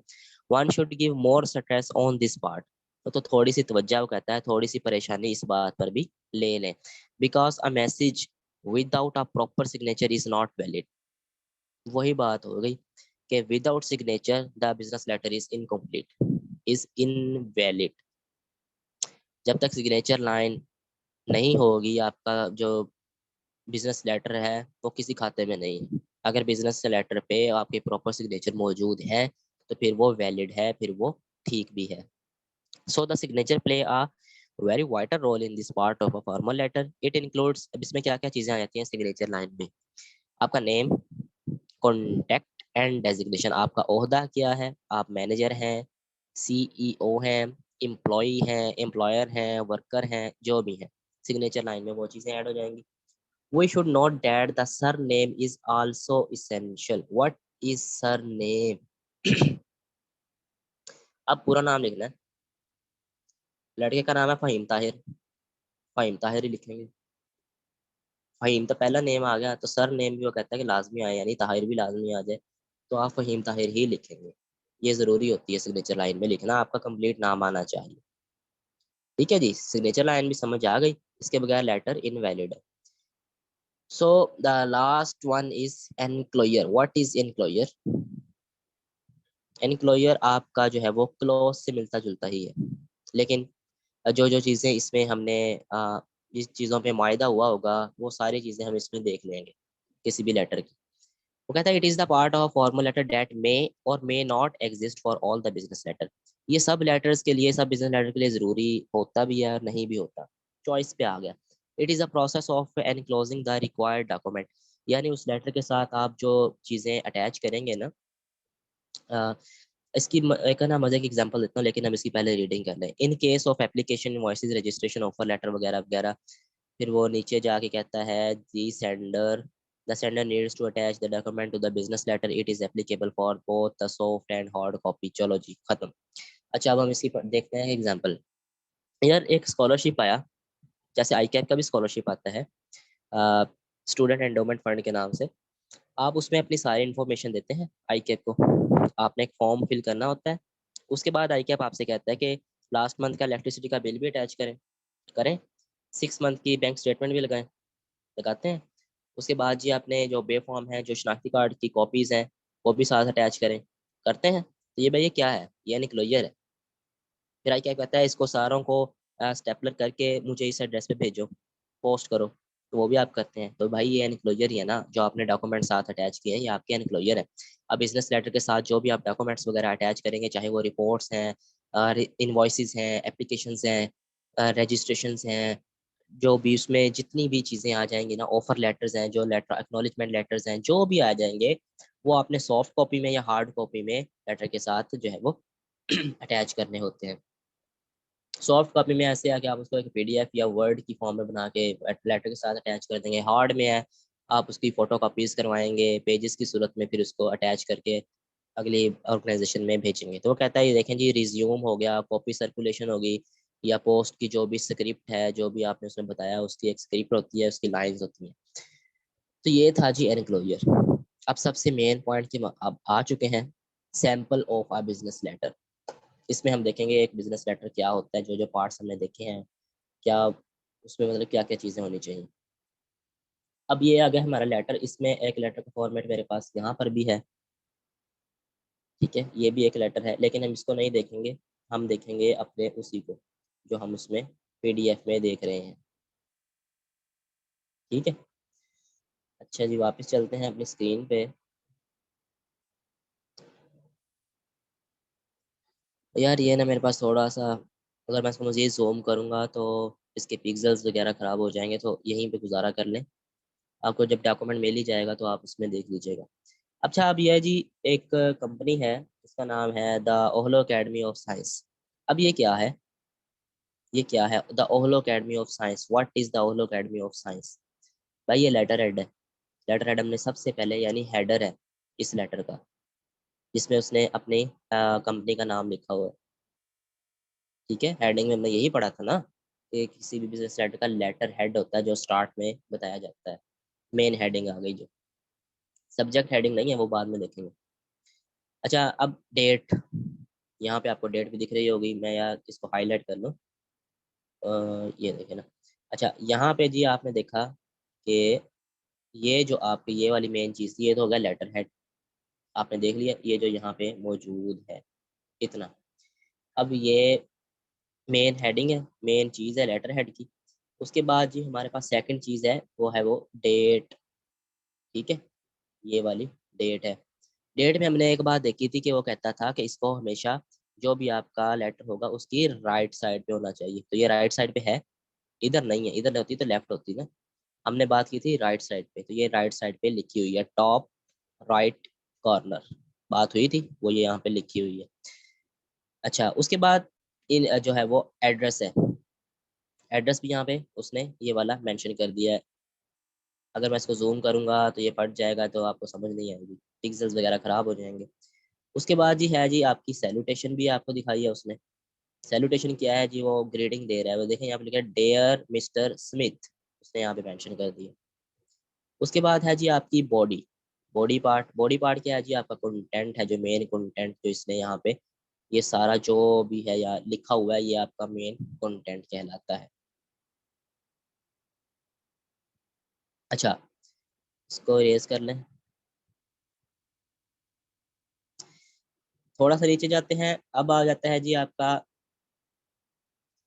one should give more stress on this part. तो थोड़ी सी तवज्जो कहता है, थोड़ी सी परेशानी इस बात पर भी ले लें। Because a message without a proper signature is not valid. वही बात हो गई कि without signature the business letter is incomplete, is invalid. जब तक सिग्नेचर लाइन नहीं होगी आपका जो बिजनेस लेटर है वो किसी खाते में नहीं है। अगर बिजनेस लेटर पे आपके प्रॉपर सिग्नेचर मौजूद है तो फिर वो वैलिड है, फिर वो ठीक भी है। So the signature play a very vital role in this part of a formal letter. It includes, अब इसमें क्या क्या चीजें आ जाती हैं सिग्नेचर लाइन में। आपका नेम, कॉन्टैक्ट एंड डेजिग्नेशन। आपका ओहदा क्या है, आप मैनेजर हैं, सीईओ हैं, एम्प्लॉय हैं, एम्प्लॉयर हैं, वर्कर हैं, जो भी हैं, सिग्नेचर लाइन में वो चीजें ऐड हो जाएंगी। We should note that the surname is also essential. What is surname? अब पूरा नाम लिखना है। लड़के का नाम है फहीम ताहिर, फहीम ताहिर ही लिखेंगे। फहीम तो पहला नेम आ गया, तो सर नेम भी वो कहता है कि लाजमी आए, यानी ताहिर भी लाजमी आ जाए, तो आप फहीम ताहिर ही लिखेंगे। ये जरूरी होती है सिग्नेचर लाइन में लिखना, आपका कंप्लीट नाम आना चाहिए। ठीक है जी, सिग्नेचर लाइन भी समझ आ गई, इसके बगैर लेटर इनवैलिड है। So the last one is enclosure. What is enclosure. Enclosure आपका जो है वो क्लोज से मिलता जुलता ही है, लेकिन जो जो चीज़ें इसमें हमने जिस चीज़ों पे मुआयदा हुआ होगा वो सारी चीज़ें हम इसमें देख लेंगे किसी भी लेटर की। वो कहता है it is the part of formal letter that may or may not exist for all the business letter. ये सब लेटर्स के लिए, सब बिजनेस लेटर के लिए ज़रूरी होता भी है और नहीं भी होता, चॉइस पे आ गया। It is a process of enclosing the required document, यानी उस लेटर के साथ आप जो चीज़ें अटैच करेंगे ना, इसकी एक ना मजे की एग्जांपल देता हूँ, लेकिन हम इसकी पहले रीडिंग कर लें। In case of application invoices registration offer letter वगैरह वगैरह। फिर वो नीचे जाके कहता है the sender needs to attach the document to the business letter, it is applicable for both the soft and hard copy. चलो जी खत्म। अच्छा, अब हम इसकी देखते हैं एग्जांपल। यार एक स्कॉलरशिप आया, जैसे आई कैप का भी स्कॉलरशिप आता है, स्टूडेंट एंडोमेंट फंड के नाम से। आप उसमें अपनी सारी इन्फॉर्मेशन देते हैं आई कैप को। आपने एक फॉर्म फिल करना होता है। उसके बाद आई कैप आपसे कहता है कि लास्ट मंथ का इलेक्ट्रिसिटी का बिल भी अटैच करें। करें। 6 मंथ की बैंक स्टेटमेंट भी लगाएं। लगाते हैं। उसके बाद जी आपने जो बे फॉर्म है, जो शनाख्ती कार्ड की कॉपीज हैं, वो भी साथ अटैच करें। करते हैं। तो ये भाई ये क्या है? ये एनक्लोजर है। फिर आई क्या कहता है, इसको सारों को स्टेपलर करके मुझे इस एड्रेस पे भेजो, पोस्ट करो। तो वो भी आप करते हैं। तो भाई ये एनक्लोजर ही है ना, जो आपने डॉक्यूमेंट साथ अटैच किए हैं, ये आपके एनक्लोजर है। अब बिजनेस लेटर के साथ जो भी आप डॉक्यूमेंट्स वगैरह अटैच करेंगे, चाहे वो रिपोर्ट्स हैं, इन्वॉइसेस हैं, एप्लीकेशंस हैं, रजिस्ट्रेशंस हैं, जो भी उसमें जितनी भी चीज़ें आ जाएंगी ना, ऑफर लेटर्स हैं, जो लेटर एक्नॉलेजमेंट लेटर्स हैं, जो भी आ जाएंगे, वो आपने सॉफ्ट कॉपी में या हार्ड कॉपी में लेटर के साथ जो है वो अटैच करने होते हैं। सॉफ्ट कॉपी में ऐसे है कि आप उसको एक पीडीएफ या वर्ड की फॉर्म में बना के लेटर के साथ अटैच कर देंगे। हार्ड में है, आप उसकी फोटो कॉपीज करवाएंगे पेजेस की सूरत में, फिर उसको अटैच करके अगली ऑर्गेनाइजेशन में भेजेंगे। तो वो कहता है ये देखें जी, रिज्यूम हो गया, कॉपी सर्कुलेशन होगी, या पोस्ट की जो भी स्क्रिप्ट है, जो भी आपने उसमें बताया, उसकी एक स्क्रिप्ट होती है, उसकी लाइंस होती हैं। तो ये था जी एनक्लोजर। अब सबसे मेन पॉइंट की अब आ चुके हैं, sample of a business letter. इसमें हम देखेंगे एक बिजनेस लेटर क्या होता है, जो जो पार्ट्स हमने देखे हैं, क्या उसमें मतलब क्या क्या चीज़ें होनी चाहिए। अब ये आ गया हमारा लेटर। इसमें एक लेटर का फॉर्मेट मेरे पास यहाँ पर भी है। ठीक है, ये भी एक लेटर है, लेकिन हम इसको नहीं देखेंगे। हम देखेंगे अपने उसी को, जो हम उसमें पीडीएफ में देख रहे हैं। ठीक है। अच्छा जी, वापस चलते हैं अपनी स्क्रीन पे। यार ये ना मेरे पास थोड़ा सा, अगर मैं इसको मज़ीद जूम करूँगा तो इसके पिक्सल्स वगैरह ख़राब हो जाएंगे, तो यहीं पे गुजारा कर लें। आपको जब डॉक्यूमेंट मिल ही जाएगा तो आप उसमें देख लीजिएगा। अच्छा, अब यह जी एक कंपनी है, इसका नाम है the Ohlo Academy of Science. अब ये क्या है? ये क्या है the Ohlo Academy of Science? What is the Ohlo Academy of Science? भाई ये लेटर हेड है। लेटर हेड हमने सबसे पहले, यानी हेडर है इस लेटर का, जिसमें उसने अपनी कंपनी का नाम लिखा हुआ है। ठीक है, हेडिंग में हमने यही पढ़ा था ना, कि किसी भी बिजनेस लेटर का लेटर हेड होता है, जो स्टार्ट में बताया जाता है। मेन हेडिंग आ गई जो, सब्जेक्ट हेडिंग नहीं है, वो बाद में देखेंगे। अच्छा, अब डेट। यहाँ पे आपको डेट भी दिख रही होगी, मैं यार इसको हाईलाइट कर लूँ। ये देखे ना। अच्छा, यहाँ पे जी आपने देखा कि ये जो आपकी ये वाली मेन चीज़ थी, ये तो हो गया लेटर हेड। आपने देख लिया ये जो यहाँ पे मौजूद है, इतना। अब ये मेन हेडिंग है, मेन चीज़ है लेटर हेड की। उसके बाद जी हमारे पास सेकंड चीज़ है, वो है वो डेट। ठीक है, ये वाली डेट है। डेट में हमने एक बात देखी थी कि वो कहता था कि इसको हमेशा, जो भी आपका लेटर होगा उसकी राइट साइड पे होना चाहिए। तो ये राइट साइड पे है, इधर नहीं है। इधर होती तो लेफ्ट होती ना। हमने बात की थी राइट साइड पे, तो ये राइट साइड पे लिखी हुई है, टॉप राइट कॉर्नर। बात हुई थी, वो ये यहाँ पे लिखी हुई है। अच्छा, उसके बाद इन जो है वो एड्रेस है। एड्रेस भी यहाँ पे उसने ये वाला मेंशन कर दिया है। अगर मैं इसको जूम करूंगा तो ये फट जाएगा, तो आपको समझ नहीं आएगी, पिक्सल्स वगैरह खराब हो जाएंगे। उसके बाद जी है जी आपकी सैल्यूटेशन भी आपको दिखाई है उसने। सैल्यूटेशन क्या है जी? वो ग्रेडिंग दे रहा है। वो देखें यहाँ पे लिखा है डेयर मिस्टर स्मिथ, उसने यहाँ पे मेंशन कर दिया। उसके बाद है जी आपकी body. Body part. Body part क्या है जी? आपका कंटेंट है, जो मेन कंटेंट जो इसने यहाँ पे ये सारा जो भी है या लिखा हुआ है, ये आपका मेन कंटेंट कहलाता है। अच्छा, इसको रेज कर लें। थोड़ा सा नीचे जाते हैं, अब आ जाता है जी आपका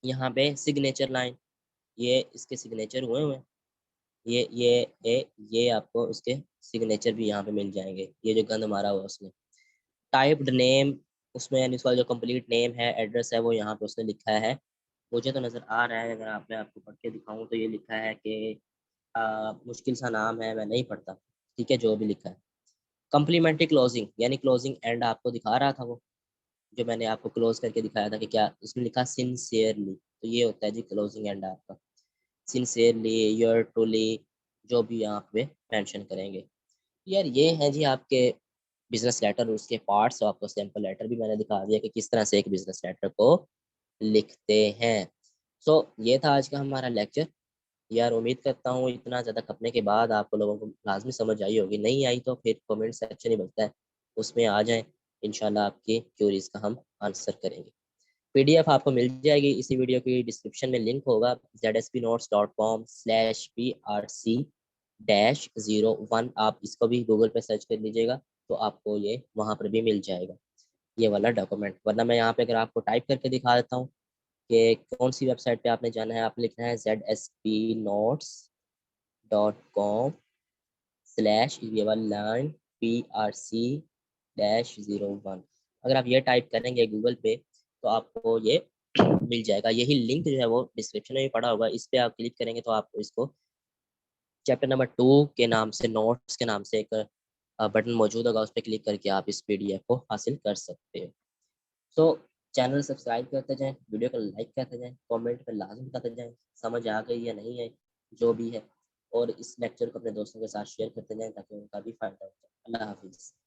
यहाँ पे सिग्नेचर लाइन। ये इसके सिग्नेचर हुए हुए हैं। ये आपको उसके सिग्नेचर भी यहाँ पे मिल जाएंगे, ये जो गंद मारा हुआ उसने। टाइप्ड नेम, उसमें यानी उसका जो कंप्लीट नेम है, एड्रेस है, वो यहाँ पे उसने लिखा है। मुझे तो नज़र आ रहा है, अगर मैं आपको पढ़ के दिखाऊं तो ये लिखा है कि मुश्किल सा नाम है, मैं नहीं पढ़ता। ठीक है, जो भी लिखा है। कम्प्लीमेंट्री क्लोजिंग, यानी क्लोजिंग एंड आपको दिखा रहा था वो। जो मैंने आपको क्लोज करके दिखाया था कि क्या उसमें लिखा सिंसियरली, तो ये होता है जी क्लोजिंग एंड आपका। सिंसियरली, योर ट्रूली, जो भी यहाँ पे मेंशन करेंगे। यार ये हैं जी आपके बिजनेस लेटर और उसके पार्ट्स, और आपको सैंपल लेटर भी मैंने दिखा दिया कि किस तरह से एक बिजनेस लेटर को लिखते हैं। सो ये था आज का हमारा लेक्चर। यार उम्मीद करता हूँ इतना ज़्यादा खपने के बाद आप लोगों को लाजमी समझ आई होगी। नहीं आई तो फिर कमेंट सेक्शन ही बनता है, उसमें आ जाएं, इंशाल्लाह आपकी क्यूरीज का हम आंसर करेंगे। पीडीएफ आपको मिल जाएगी, इसी वीडियो की डिस्क्रिप्शन में लिंक होगा zpnotes.com/prc-01। आप इसको भी गूगल पे सर्च कर लीजिएगा तो आपको ये वहाँ पर भी मिल जाएगा, ये वाला डॉक्यूमेंट। वरना मैं यहाँ पे अगर आपको टाइप करके दिखा देता हूँ कि कौन सी वेबसाइट पे आपने जाना है, आपने लिखना है zpnotes.com/ ये वाला लाइन PRC-01। अगर आप ये टाइप करेंगे गूगल पे तो आपको ये मिल जाएगा। यही लिंक जो है वो डिस्क्रिप्शन में भी पड़ा होगा, इस पे आप क्लिक करेंगे तो आपको इसको चैप्टर नंबर 2 के नाम से, नोट्स के नाम से एक बटन मौजूद होगा, उस पर क्लिक करके आप इस पीडीएफ को हासिल कर सकते हो। सो चैनल सब्सक्राइब करते जाएं, वीडियो को लाइक करते जाएं, कमेंट में लाजम बताते जाएं समझ आ गई या नहीं है, जो भी है। और इस लेक्चर को अपने दोस्तों के साथ शेयर करते जाएं ताकि उनका भी फायदा हो जाए। अल्लाह हाफिज़।